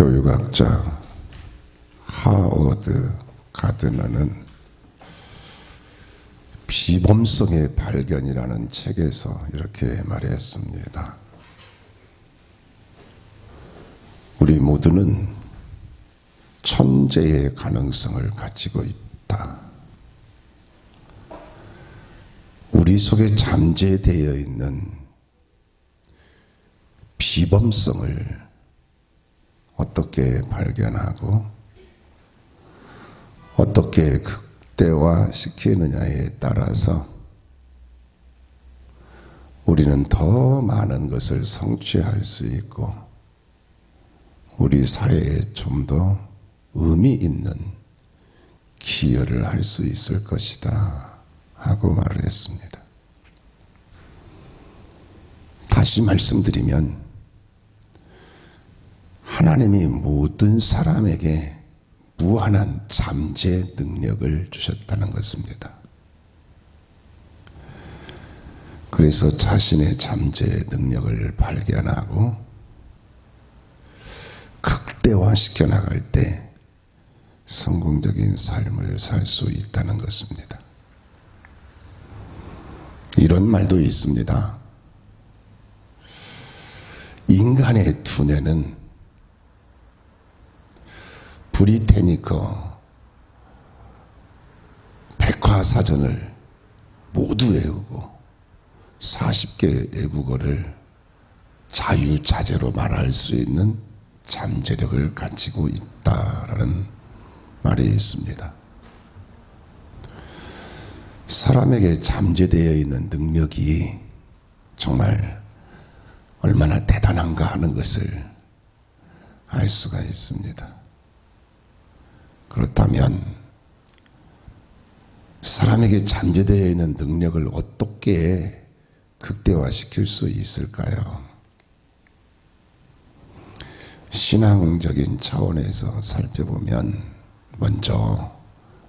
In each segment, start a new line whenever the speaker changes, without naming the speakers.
교육학자 하워드 가드너는 비범성의 발견이라는 책에서 이렇게 말했습니다. 우리 모두는 천재의 가능성을 가지고 있다. 우리 속에 잠재되어 있는 비범성을 어떻게 발견하고 어떻게 극대화시키느냐에 따라서 우리는 더 많은 것을 성취할 수 있고 우리 사회에 좀 더 의미 있는 기여를 할 수 있을 것이다 하고 말을 했습니다. 다시 말씀드리면 하나님이 모든 사람에게 무한한 잠재 능력을 주셨다는 것입니다. 그래서 자신의 잠재 능력을 발견하고 극대화시켜 나갈 때 성공적인 삶을 살 수 있다는 것입니다. 이런 말도 있습니다. 인간의 두뇌는 브리테니커 백과사전을 모두 외우고 40개 외국어를 자유자재로 말할 수 있는 잠재력을 가지고 있다라는 말이 있습니다. 사람에게 잠재되어 있는 능력이 정말 얼마나 대단한가 하는 것을 알 수가 있습니다. 그렇다면 사람에게 잠재되어 있는 능력을 어떻게 극대화시킬 수 있을까요? 신앙적인 차원에서 살펴보면 먼저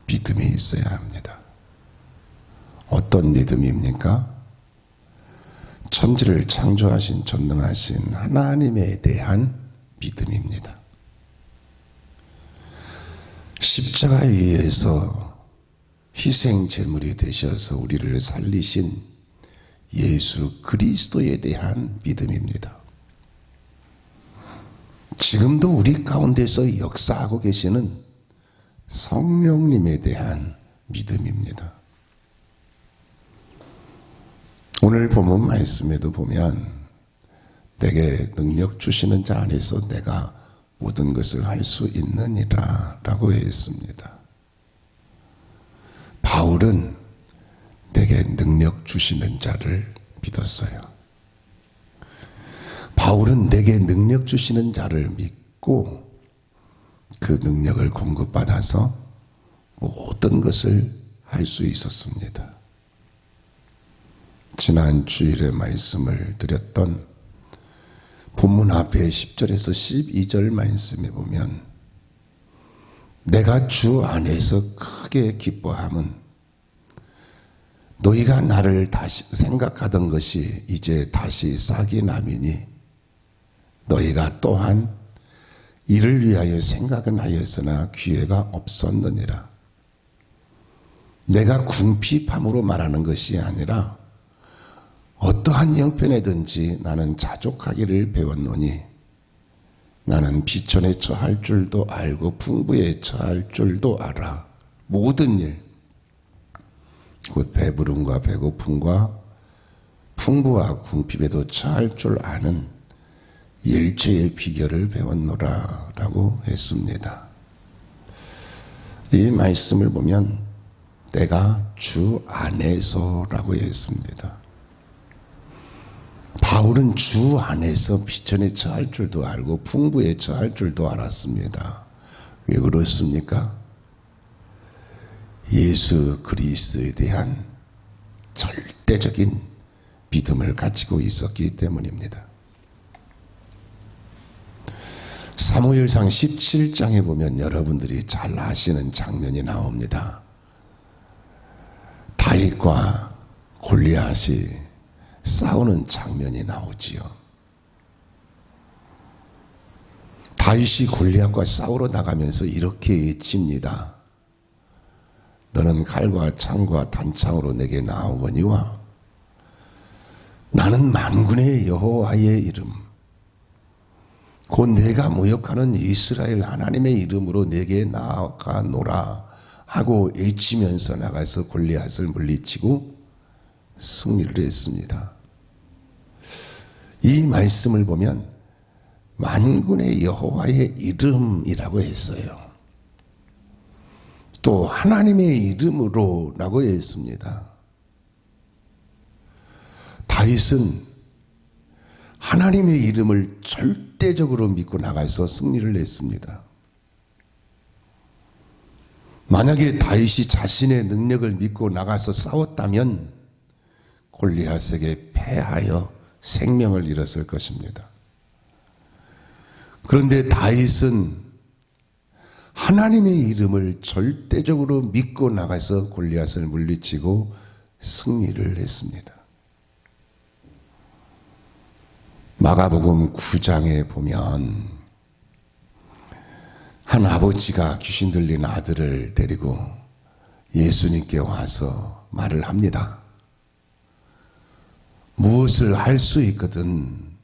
믿음이 있어야 합니다. 어떤 믿음입니까? 천지를 창조하신 전능하신 하나님에 대한 믿음입니다. 십자가에 의해서 희생 제물이 되셔서 우리를 살리신 예수 그리스도에 대한 믿음입니다. 지금도 우리 가운데서 역사하고 계시는 성령님에 대한 믿음입니다. 오늘 본문 말씀에도 보면 내게 능력 주시는 자 안에서 내가 모든 것을 할 수 있느니라 라고 했습니다. 바울은 내게 능력 주시는 자를 믿었어요. 바울은 내게 능력 주시는 자를 믿고 그 능력을 공급받아서 모든 것을 할 수 있었습니다. 지난 주일에 말씀을 드렸던 본문 앞에 10절에서 12절 말씀에 보면 내가 주 안에서 크게 기뻐함은 너희가 나를 다시 생각하던 것이 이제 다시 싹이 나미니 너희가 또한 이를 위하여 생각은 하였으나 기회가 없었느니라. 내가 궁핍함으로 말하는 것이 아니라 어떠한 형편에든지 나는 자족하기를 배웠노니 나는 비천에 처할 줄도 알고 풍부에 처할 줄도 알아. 모든 일 곧 배부름과 배고픔과 풍부와 궁핍에도 처할 줄 아는 일체의 비결을 배웠노라 라고 했습니다. 이 말씀을 보면 내가 주 안에서 라고 했습니다. 바울은 주 안에서 비천에 처할 줄도 알고 풍부에 처할 줄도 알았습니다. 왜 그렇습니까? 예수 그리스도에 대한 절대적인 믿음을 가지고 있었기 때문입니다. 사무엘상 17장에 보면 여러분들이 잘 아시는 장면이 나옵니다. 다윗과 골리앗이 싸우는 장면이 나오지요. 다윗이 골리앗과 싸우러 나가면서 이렇게 외칩니다. 너는 칼과 창과 단창으로 내게 나오거니와 나는 만군의 여호와의 이름 곧 내가 모욕하는 이스라엘 하나님의 이름으로 내게 나아가노라 하고 외치면서 나가서 골리앗을 물리치고 승리를 했습니다. 이 말씀을 보면 만군의 여호와의 이름이라고 했어요. 또 하나님의 이름으로 라고 했습니다. 다윗은 하나님의 이름을 절대적으로 믿고 나가서 승리를 했습니다. 만약에 다윗이 자신의 능력을 믿고 나가서 싸웠다면 골리앗에게 패하여 생명을 잃었을 것입니다. 그런데 다윗은 하나님의 이름을 절대적으로 믿고 나가서 골리앗을 물리치고 승리를 했습니다. 마가복음 9장에 보면 한 아버지가 귀신 들린 아들을 데리고 예수님께 와서 말을 합니다. 무엇을 할 수 있거든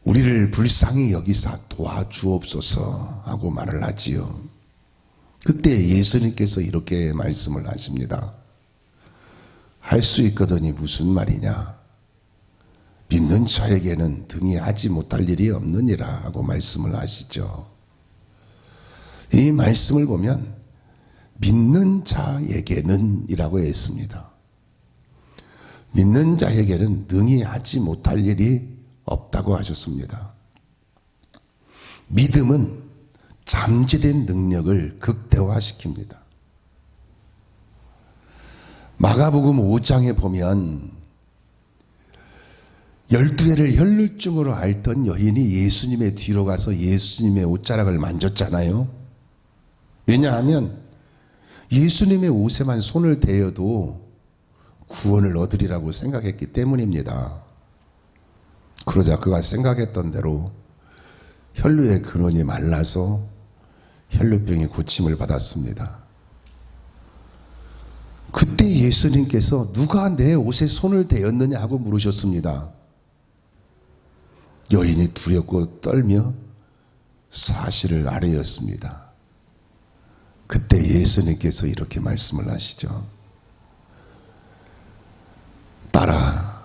우리를 불쌍히 여기사 도와주옵소서 하고 말을 하지요. 그때 예수님께서 이렇게 말씀을 하십니다. 할 수 있거든이 무슨 말이냐? 믿는 자에게는 등이 하지 못할 일이 없느니라 하고 말씀을 하시죠. 이 말씀을 보면 믿는 자에게는 이라고 했습니다. 믿는 자에게는 능히 하지 못할 일이 없다고 하셨습니다. 믿음은 잠재된 능력을 극대화시킵니다. 마가복음 5장에 보면 12해를 혈루증으로 앓던 여인이 예수님의 뒤로 가서 예수님의 옷자락을 만졌잖아요. 왜냐하면 예수님의 옷에만 손을 대어도 구원을 얻으리라고 생각했기 때문입니다. 그러자 그가 생각했던 대로 혈루의 근원이 말라서 혈루병이 고침을 받았습니다. 그때 예수님께서 누가 내 옷에 손을 대었느냐 하고 물으셨습니다. 여인이 두렵고 떨며 사실을 아뢰었습니다. 그때 예수님께서 이렇게 말씀을 하시죠. 딸아,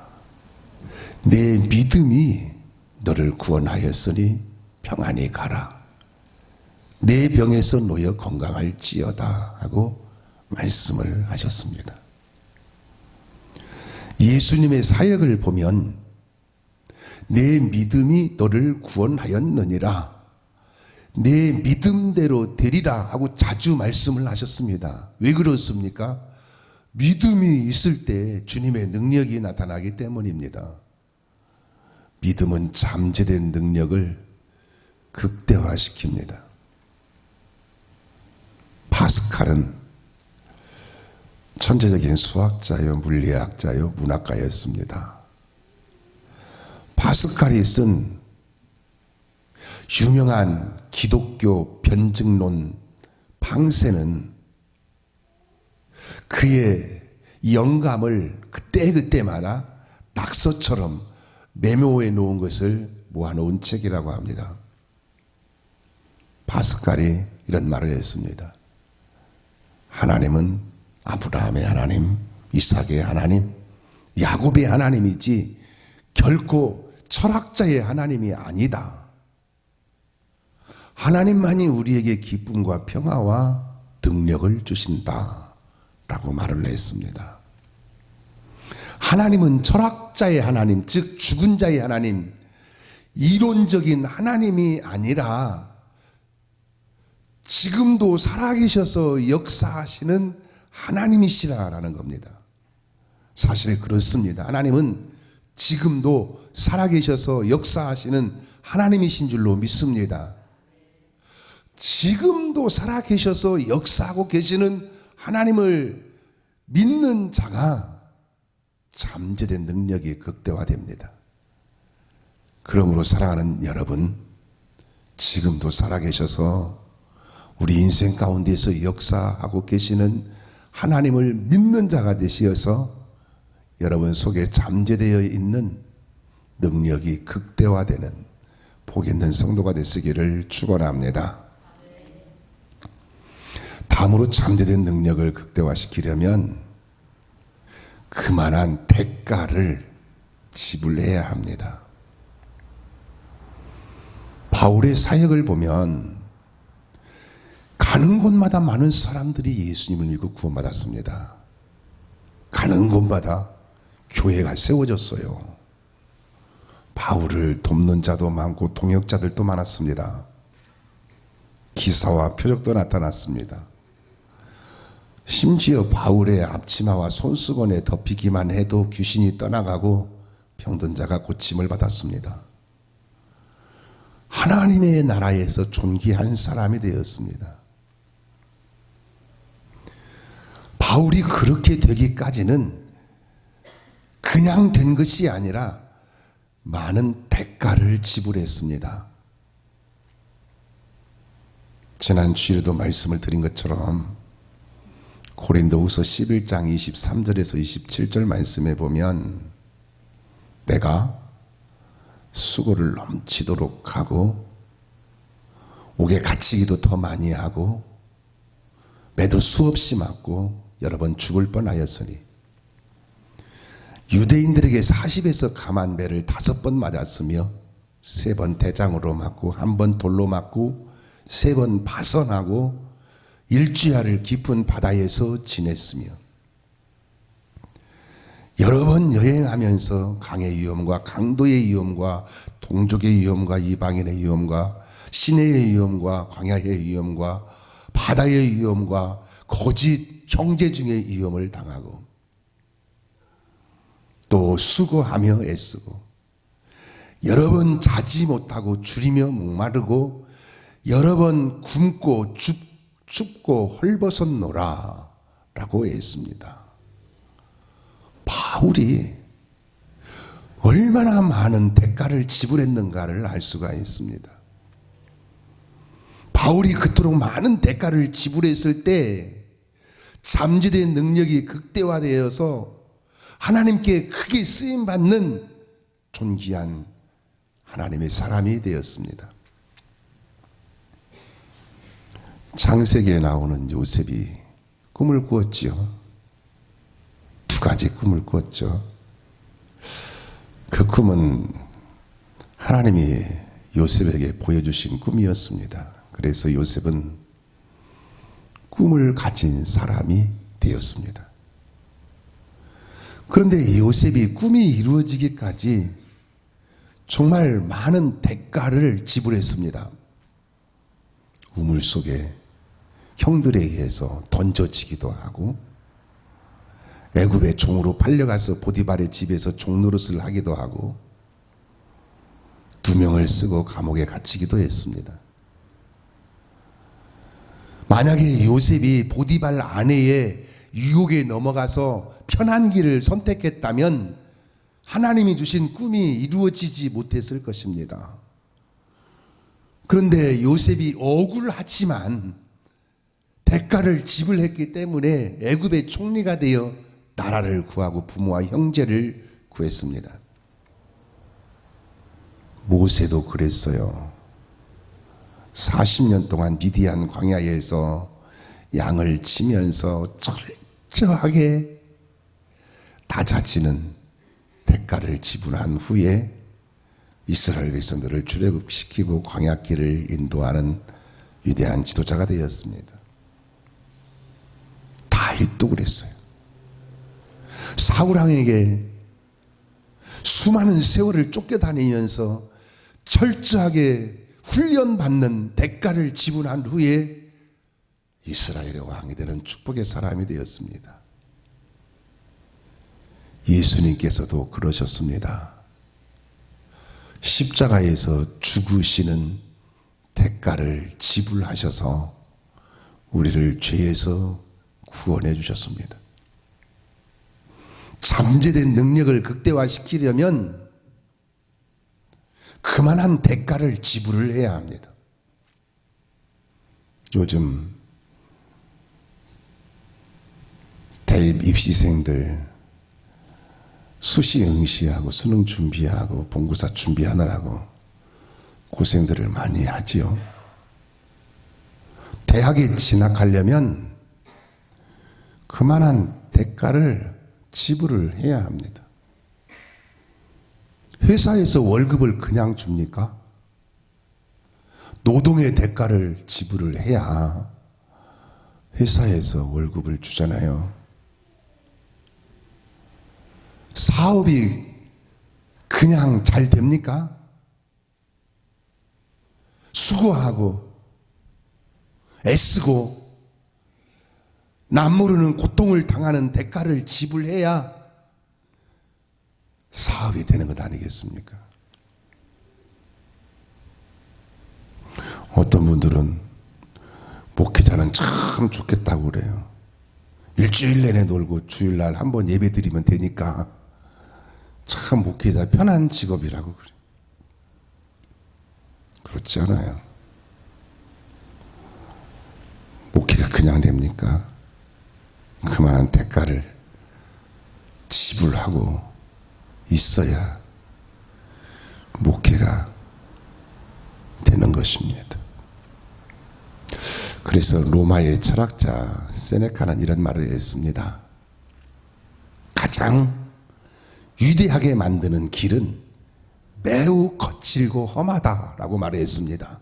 내 믿음이 너를 구원하였으니 평안히 가라. 내 병에서 놓여 건강할지어다 하고 말씀을 하셨습니다. 예수님의 사역을 보면 내 믿음이 너를 구원하였느니라, 내 믿음대로 되리라 하고 자주 말씀을 하셨습니다. 왜 그렇습니까? 믿음이 있을 때 주님의 능력이 나타나기 때문입니다. 믿음은 잠재된 능력을 극대화시킵니다. 파스칼은 천재적인 수학자요, 물리학자요, 문학가였습니다. 파스칼이 쓴 유명한 기독교 변증론 방세는 그의 영감을 그때그때마다 낙서처럼 메모해 놓은 것을 모아놓은 책이라고 합니다. 파스칼이 이런 말을 했습니다. 하나님은 아브라함의 하나님, 이삭의 하나님, 야곱의 하나님이지 결코 철학자의 하나님이 아니다. 하나님만이 우리에게 기쁨과 평화와 능력을 주신다 라고 말을 했습니다. 하나님은 철학자의 하나님, 즉 죽은 자의 하나님, 이론적인 하나님이 아니라 지금도 살아계셔서 역사하시는 하나님이시라는 겁니다. 사실 그렇습니다. 하나님은 지금도 살아계셔서 역사하시는 하나님이신 줄로 믿습니다. 지금도 살아계셔서 역사하고 계시는 하나님을 믿는 자가 잠재된 능력이 극대화됩니다. 그러므로 사랑하는 여러분, 지금도 살아계셔서 우리 인생 가운데서 역사하고 계시는 하나님을 믿는 자가 되시어서 여러분 속에 잠재되어 있는 능력이 극대화되는 복 있는 성도가 되시기를 축원합니다. 다음으로 잠재된 능력을 극대화시키려면 그만한 대가를 지불해야 합니다. 바울의 사역을 보면 가는 곳마다 많은 사람들이 예수님을 믿고 구원받았습니다. 가는 곳마다 교회가 세워졌어요. 바울을 돕는 자도 많고 동역자들도 많았습니다. 기사와 표적도 나타났습니다. 심지어 바울의 앞치마와 손수건에 덮이기만 해도 귀신이 떠나가고 병든 자가 고침을 받았습니다. 하나님의 나라에서 존귀한 사람이 되었습니다. 바울이 그렇게 되기까지는 그냥 된 것이 아니라 많은 대가를 지불했습니다. 지난 주일에도 말씀을 드린 것처럼 고린도후서 11장 23절에서 27절 말씀에 보면 내가 수고를 넘치도록 하고 옥에 갇히기도 더 많이 하고 매도 수없이 맞고 여러 번 죽을 뻔하였으니 유대인들에게 40에서 감한 배를 5번 맞았으며 3번 대장으로 맞고 1번 돌로 맞고 3번 파선하고 일주야를 깊은 바다에서 지냈으며 여러 번 여행하면서 강의 위험과 강도의 위험과 동족의 위험과 이방인의 위험과 시내의 위험과 광야의 위험과 바다의 위험과 거짓 형제 중의 위험을 당하고 또 수고하며 애쓰고 여러 번 자지 못하고 줄이며 목마르고 여러 번 굶고 춥고 헐벗었노라 라고 했습니다. 바울이 얼마나 많은 대가를 지불했는가를 알 수가 있습니다. 바울이 그토록 많은 대가를 지불했을 때 잠재된 능력이 극대화되어서 하나님께 크게 쓰임받는 존귀한 하나님의 사람이 되었습니다. 창세기에 나오는 요셉이 꿈을 꾸었지요. 2가지 꿈을 꾸었죠. 그 꿈은 하나님이 요셉에게 보여주신 꿈이었습니다. 그래서 요셉은 꿈을 가진 사람이 되었습니다. 그런데 요셉이 꿈이 이루어지기까지 정말 많은 대가를 지불했습니다. 우물 속에 형들에 의해서 던져지기도 하고 애굽의 종으로 팔려가서 보디발의 집에서 종노릇을 하기도 하고 2명을 쓰고 감옥에 갇히기도 했습니다. 만약에 요셉이 보디발 아내의 유혹에 넘어가서 편한 길을 선택했다면 하나님이 주신 꿈이 이루어지지 못했을 것입니다. 그런데 요셉이 억울하지만 대가를 지불했기 때문에 애굽의 총리가 되어 나라를 구하고 부모와 형제를 구했습니다. 모세도 그랬어요. 40년 동안 미디안 광야에서 양을 치면서 철저하게 다자지는 대가를 지불한 후에 이스라엘 백성들을 출애굽시키고 광야길을 인도하는 위대한 지도자가 되었습니다. 다윗도 그랬어요. 사울왕에게 수많은 세월을 쫓겨다니면서 철저하게 훈련받는 대가를 지불한 후에 이스라엘의 왕이 되는 축복의 사람이 되었습니다. 예수님께서도 그러셨습니다. 십자가에서 죽으시는 대가를 지불하셔서 우리를 죄에서 구원해 주셨습니다. 잠재된 능력을 극대화시키려면 그만한 대가를 지불을 해야 합니다. 요즘 대입 입시생들 수시 응시하고 수능 준비하고 본고사 준비하느라고 고생들을 많이 하지요. 대학에 진학하려면 그만한 대가를 지불을 해야 합니다. 회사에서 월급을 그냥 줍니까? 노동의 대가를 지불을 해야 회사에서 월급을 주잖아요. 사업이 그냥 잘 됩니까? 수고하고 애쓰고 남 모르는 고통을 당하는 대가를 지불해야 사업이 되는 것 아니겠습니까? 어떤 분들은 목회자는 참 좋겠다고 그래요. 일주일 내내 놀고 주일날 한번 예배 드리면 되니까 참 목회자 편한 직업이라고 그래요. 그렇지 않아요. 목회가 그냥 됩니까? 그만한 대가를 지불하고 있어야 목회가 되는 것입니다. 그래서 로마의 철학자 세네카는 이런 말을 했습니다. 가장 위대하게 만드는 길은 매우 거칠고 험하다라고 말했습니다.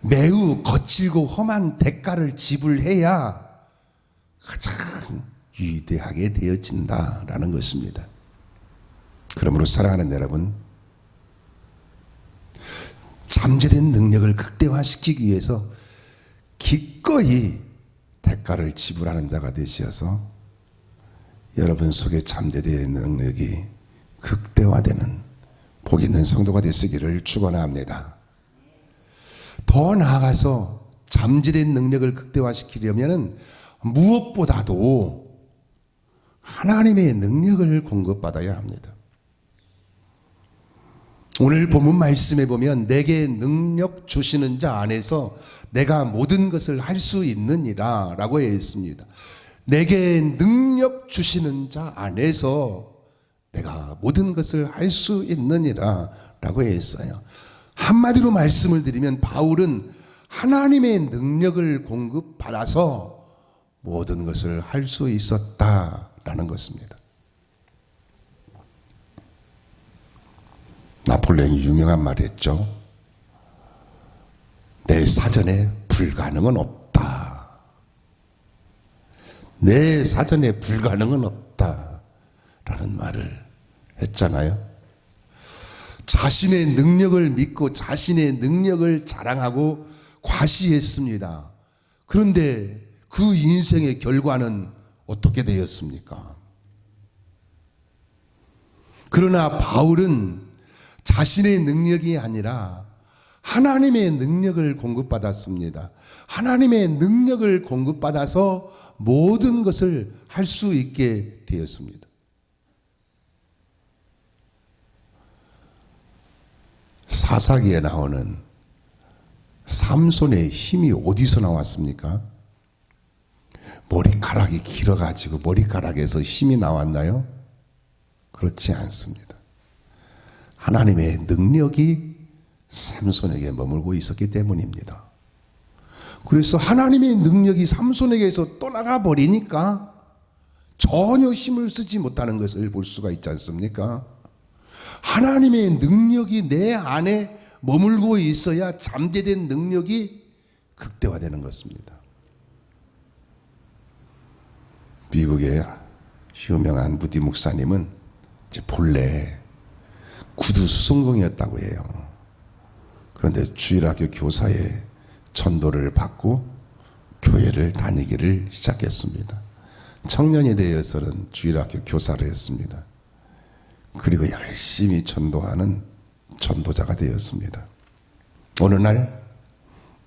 매우 거칠고 험한 대가를 지불해야 가장 위대하게 되어진다라는 것입니다. 그러므로 사랑하는 여러분, 잠재된 능력을 극대화시키기 위해서 기꺼이 대가를 지불하는 자가 되셔서 여러분 속에 잠재된 능력이 극대화되는 복 있는 성도가 되시기를 축원합니다. 더 나아가서 잠재된 능력을 극대화시키려면 무엇보다도 하나님의 능력을 공급받아야 합니다. 오늘 본문 말씀에 보면 내게 능력 주시는 자 안에서 내가 모든 것을 할 수 있느니라 라고 했습니다. 내게 능력 주시는 자 안에서 내가 모든 것을 할 수 있느니라 라고 했어요. 한마디로 말씀을 드리면 바울은 하나님의 능력을 공급받아서 모든 것을 할 수 있었다라는 것입니다. 나폴레옹이 유명한 말이 했죠. 내 사전에 불가능은 없다. 내 사전에 불가능은 없다. 라는 말을 했잖아요. 자신의 능력을 믿고 자신의 능력을 자랑하고 과시했습니다. 그런데 그 인생의 결과는 어떻게 되었습니까? 그러나 바울은 자신의 능력이 아니라 하나님의 능력을 공급받았습니다. 하나님의 능력을 공급받아서 모든 것을 할 수 있게 되었습니다. 사사기에 나오는 삼손의 힘이 어디서 나왔습니까? 머리카락이 길어가지고 머리카락에서 힘이 나왔나요? 그렇지 않습니다. 하나님의 능력이 삼손에게 머물고 있었기 때문입니다. 그래서 하나님의 능력이 삼손에게서 떠나가 버리니까 전혀 힘을 쓰지 못하는 것을 볼 수가 있지 않습니까? 하나님의 능력이 내 안에 머물고 있어야 잠재된 능력이 극대화되는 것입니다. 미국의 유명한 무디 목사님은 본래 구두 수송공이었다고 해요. 그런데 주일학교 교사에 전도를 받고 교회를 다니기를 시작했습니다. 청년이 되어서는 주일학교 교사를 했습니다. 그리고 열심히 전도하는 전도자가 되었습니다. 어느 날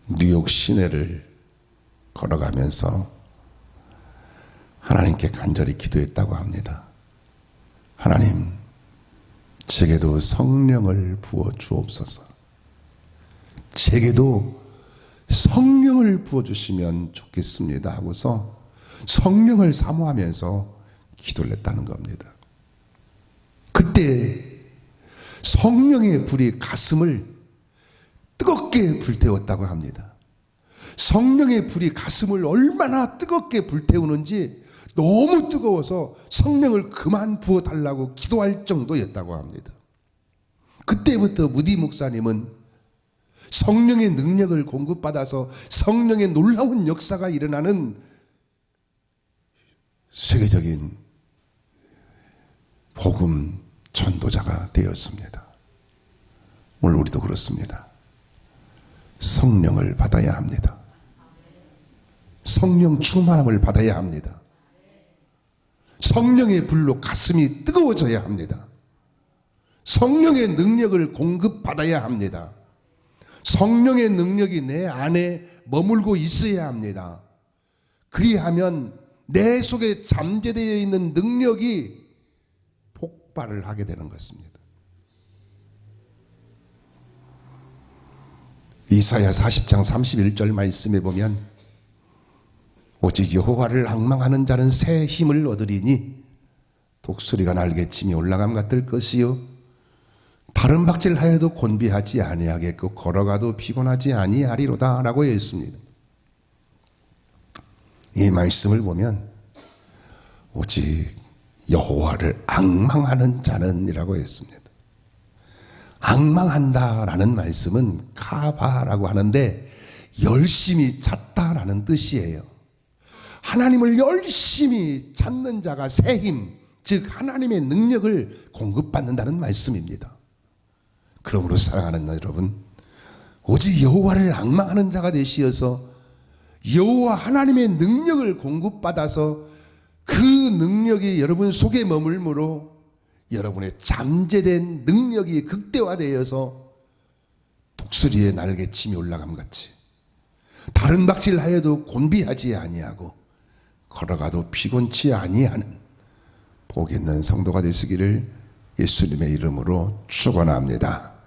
뉴욕 시내를 걸어가면서 하나님께 간절히 기도했다고 합니다. 하나님, 제게도 성령을 부어 주옵소서. 제게도 성령을 부어주시면 좋겠습니다 하고서 성령을 사모하면서 기도를 했다는 겁니다. 그때 성령의 불이 가슴을 뜨겁게 불태웠다고 합니다. 성령의 불이 가슴을 얼마나 뜨겁게 불태우는지 너무 뜨거워서 성령을 그만 부어달라고 기도할 정도였다고 합니다. 그때부터 무디 목사님은 성령의 능력을 공급받아서 성령의 놀라운 역사가 일어나는 세계적인 복음 전도자가 되었습니다. 오늘 우리도 그렇습니다. 성령을 받아야 합니다. 성령 충만함을 받아야 합니다. 성령의 불로 가슴이 뜨거워져야 합니다. 성령의 능력을 공급받아야 합니다. 성령의 능력이 내 안에 머물고 있어야 합니다. 그리하면 내 속에 잠재되어 있는 능력이 폭발을 하게 되는 것입니다. 이사야 40장 31절 말씀에 보면 오직 여호와를 앙망하는 자는 새 힘을 얻으리니 독수리가 날개침이 올라감과 뜰 것이요 다른 박질하여도 곤비하지 아니하겠고 걸어가도 피곤하지 아니하리로다 라고 했습니다. 이 말씀을 보면 오직 여호와를 앙망하는 자는 이라고 했습니다. 앙망한다라는 말씀은 카바라고 하는데 열심히 찾다라는 뜻이에요. 하나님을 열심히 찾는 자가 새 힘, 즉 하나님의 능력을 공급받는다는 말씀입니다. 그러므로 사랑하는 여러분, 오직 여호와를 앙망하는 자가 되시어서 여호와 하나님의 능력을 공급받아서 그 능력이 여러분 속에 머물므로 여러분의 잠재된 능력이 극대화되어서 독수리의 날개침이 올라감 같이 다른 박질하여도 곤비하지 아니하고 걸어가도 피곤치 아니하는 복 있는 성도가 되시기를 예수님의 이름으로 축원합니다.